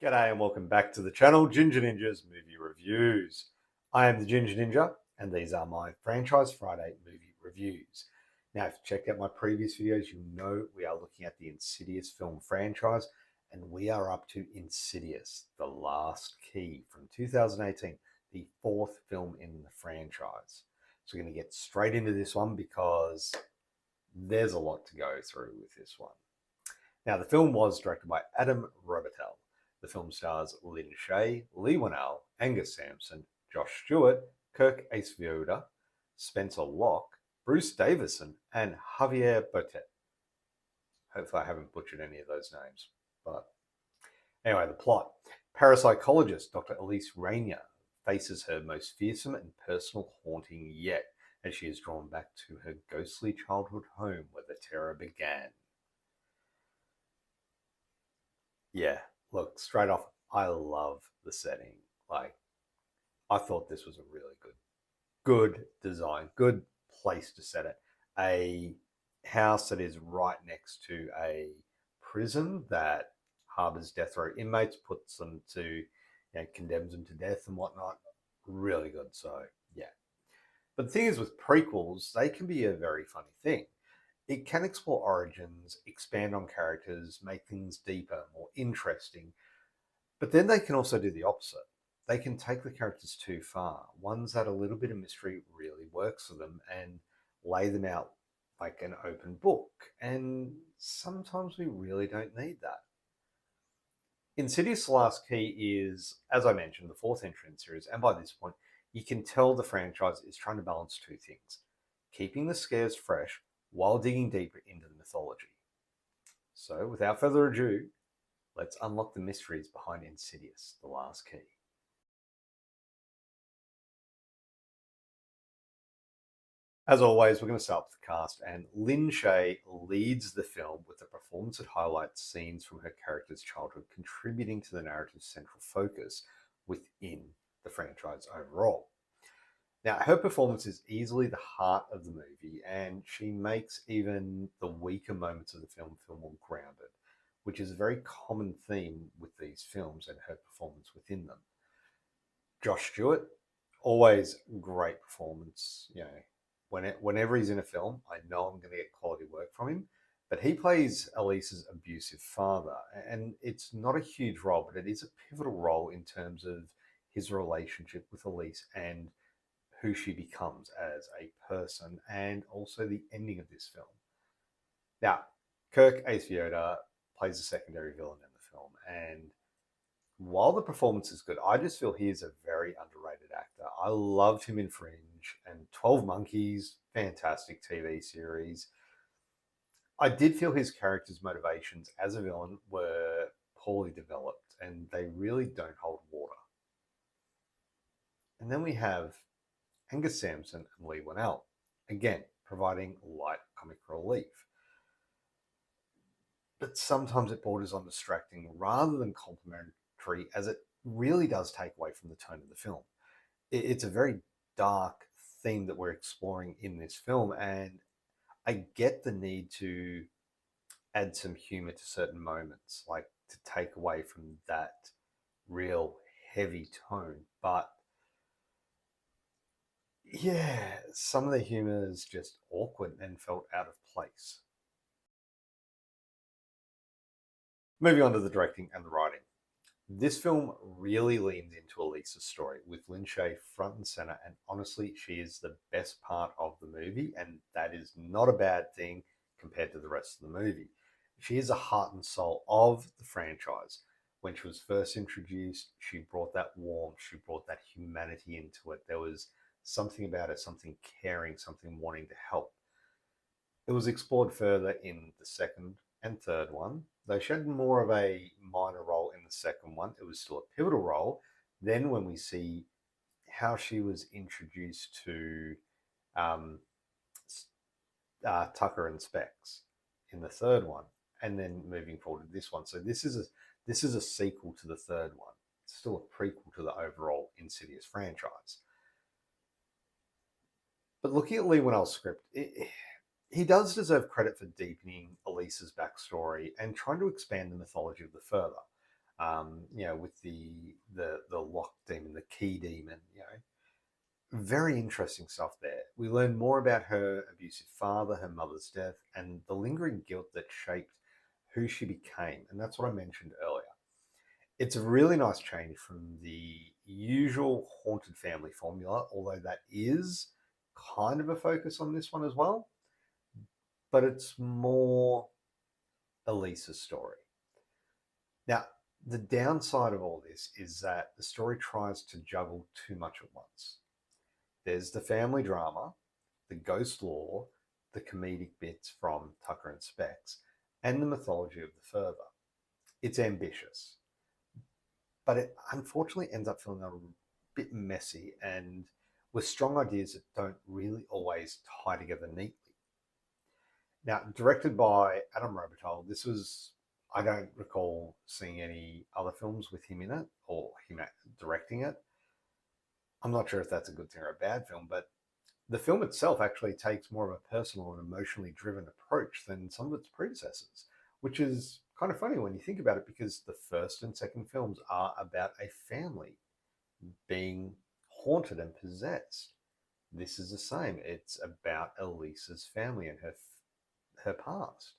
G'day and welcome back to the channel, Ginger Ninja's Movie Reviews. I am the Ginger Ninja and these are my Franchise Friday movie reviews. Now, if you checked out my previous videos, you know we are looking at the Insidious film franchise and we are up to Insidious, The Last Key from 2018, the fourth film in the franchise. So we're going to get straight into this one because there's a lot to go through with this one. Now, the film was directed by Adam Robitel. The film stars linsaye, leighwhannell, Angus Sampson, Josh Stewart, Kirk Acevedo, Spencer Locke, Bruce Davison, and Javier Botet. Hopefully I haven't butchered any of those names. But anyway, the plot. Parapsychologist Dr. Elise Rainier faces her most fearsome and personal haunting yet as she is drawn back to her ghostly childhood home where the terror began. Yeah. Look, straight off, I love the setting. Like, I thought this was a really good design, good place to set it. A house that is right next to a prison that harbors death row inmates, puts them to, condemns them to death and whatnot. Really good. So, yeah. But the thing is, with prequels, they can be a very funny thing. It can explore origins, expand on characters, make things deeper, more interesting. But then they can also do the opposite. They can take the characters too far. Ones that a little bit of mystery really works for them and lay them out like an open book. And sometimes we really don't need that. Insidious: The Last Key is, as I mentioned, the fourth entry in the series. And by this point, you can tell the franchise is trying to balance two things: keeping the scares fresh while digging deeper into the mythology. So without further ado, let's unlock the mysteries behind Insidious: The Last Key. As always, we're going to start with the cast, and linsaye leads the film with a performance that highlights scenes from her character's childhood, contributing to the narrative's central focus within the franchise overall. Now, her performance is easily the heart of the movie, and she makes even the weaker moments of the film feel more grounded, which is a very common theme with these films and her performance within them. Josh Stewart, always great performance. Whenever he's in a film, I know I'm going to get quality work from him. But he plays Elise's abusive father, and it's not a huge role, but it is a pivotal role in terms of his relationship with Elise and who she becomes as a person, and also the ending of this film. Now, Kirk Acevedo plays a secondary villain in the film, and while the performance is good, I just feel he is a very underrated actor. I loved him in Fringe and 12 Monkeys, fantastic TV series. I did feel his character's motivations as a villain were poorly developed, and they really don't hold water. And then we have Angus Sampson and leighwhannell, again, providing light comic relief. But sometimes it borders on distracting rather than complimentary, as it really does take away from the tone of the film. It's a very dark theme that we're exploring in this film, and I get the need to add some humor to certain moments, like to take away from that real heavy tone. But yeah, some of the humor is just awkward and felt out of place. Moving on to the directing and the writing. This film really leans into Elise's story, with linsaye front and center, and honestly, she is the best part of the movie, and that is not a bad thing compared to the rest of the movie. She is the heart and soul of the franchise. When she was first introduced, she brought that warmth, she brought that humanity into it. There was something about it, something caring, something wanting to help. It was explored further in the second and third one. Though she had more of a minor role in the second one, it was still a pivotal role. Then when we see how she was introduced to Tucker and Specs in the third one, and then moving forward to this one. So this is a sequel to the third one. It's still a prequel to the overall Insidious franchise. But looking at leighwhannell's script, he does deserve credit for deepening Elise's backstory and trying to expand the mythology of the further. with the lock demon, the key demon, very interesting stuff there. We learn more about her abusive father, her mother's death, and the lingering guilt that shaped who she became. And that's what I mentioned earlier. It's a really nice change from the usual haunted family formula, although that is kind of a focus on this one as well. But it's more Elise's story. Now, the downside of all this is that the story tries to juggle too much at once. There's the family drama, the ghost lore, the comedic bits from Tucker and Specs, and the mythology of the further. It's ambitious, but it unfortunately ends up feeling a bit messy and with strong ideas that don't really always tie together neatly. Now, directed by Adam Robital, this was, I don't recall seeing any other films with him in it or him directing it. I'm not sure if that's a good thing or a bad film, but the film itself actually takes more of a personal and emotionally driven approach than some of its predecessors, which is kind of funny when you think about it, because the first and second films are about a family being haunted and possessed. This is the same. It's about Elisa's family and her past.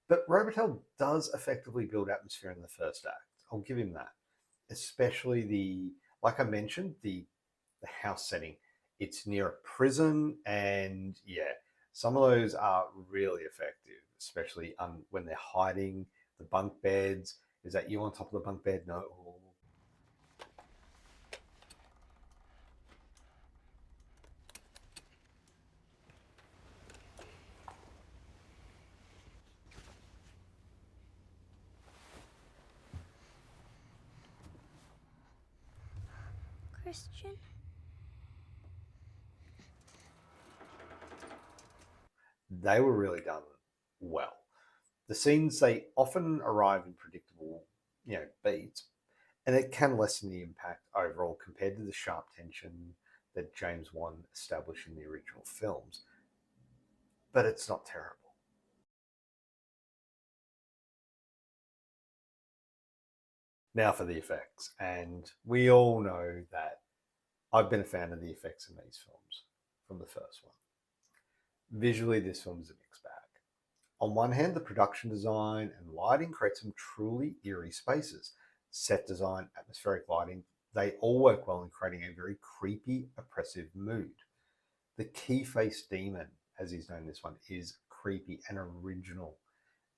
But Robitel does effectively build atmosphere in the first act. I'll give him that. Especially like I mentioned, the house setting. It's near a prison, and some of those are really effective, especially when they're hiding the bunk beds. Is that you on top of the bunk bed? No. Christian? They were really done well. The scenes, they often arrive in predictable, beats, and it can lessen the impact overall compared to the sharp tension that James Wan established in the original films. But it's not terrible. Now for the effects. And we all know that I've been a fan of the effects in these films from the first one. Visually, this film is a mixed bag. On one hand, the production design and lighting create some truly eerie spaces. Set design, atmospheric lighting, they all work well in creating a very creepy, oppressive mood. The keyface demon, as he's known in this one, is creepy and original,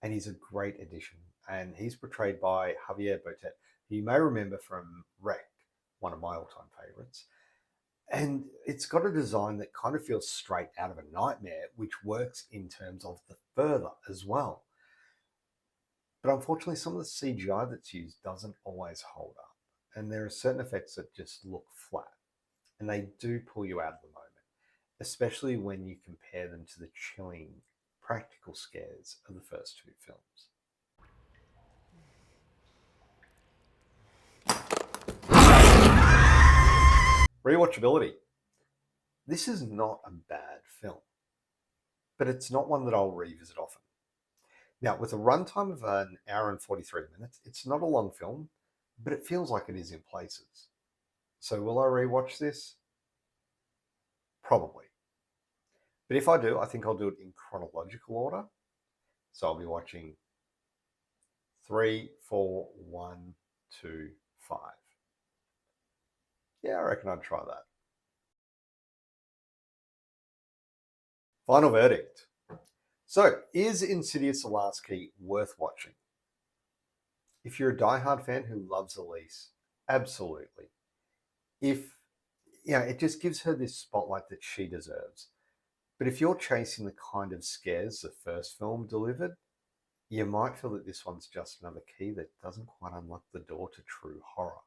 and he's a great addition. And he's portrayed by Javier Botet, who you may remember from Wreck, one of my all-time favorites. And it's got a design that kind of feels straight out of a nightmare, which works in terms of the further as well. But unfortunately, some of the CGI that's used doesn't always hold up. And there are certain effects that just look flat. And they do pull you out of the moment, especially when you compare them to the chilling practical scares of the first two films. Rewatchability. This is not a bad film, but it's not one that I'll revisit often. Now, with a runtime of an hour and 43 minutes, it's not a long film, but it feels like it is in places. So will I rewatch this? Probably. But if I do, I think I'll do it in chronological order. So I'll be watching 3, 4, 1, 2, 5. Yeah, I reckon I'd try that. Final verdict. So, is Insidious the Last Key worth watching? If you're a diehard fan who loves Elise, absolutely. If, it just gives her this spotlight that she deserves. But if you're chasing the kind of scares the first film delivered, you might feel that this one's just another key that doesn't quite unlock the door to true horror.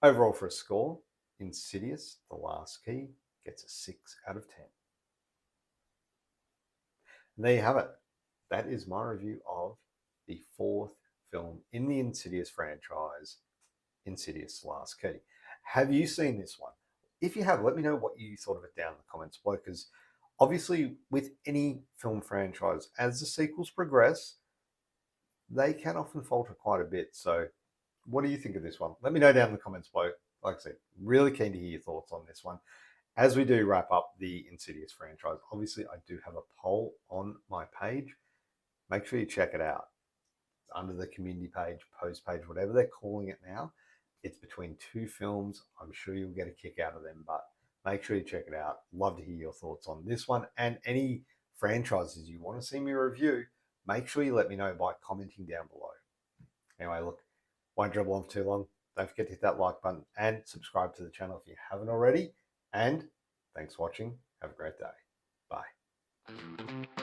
Overall, for a score, Insidious, The Last Key, gets a 6 out of 10. And there you have it. That is my review of the fourth film in the Insidious franchise, Insidious, The Last Key. Have you seen this one? If you have, let me know what you thought of it down in the comments below, because obviously with any film franchise, as the sequels progress, they can often falter quite a bit. So what do you think of this one? Let me know down in the comments below. Like I said, really keen to hear your thoughts on this one. As we do wrap up the Insidious franchise, obviously I do have a poll on my page. Make sure you check it out. Under the community page, post page, whatever they're calling it now. It's between two films. I'm sure you'll get a kick out of them, but make sure you check it out. Love to hear your thoughts on this one and any franchises you want to see me review. Make sure you let me know by commenting down below. Anyway, look, won't dribble on for too long. Don't forget to hit that like button and subscribe to the channel if you haven't already. And thanks for watching. Have a great day. Bye.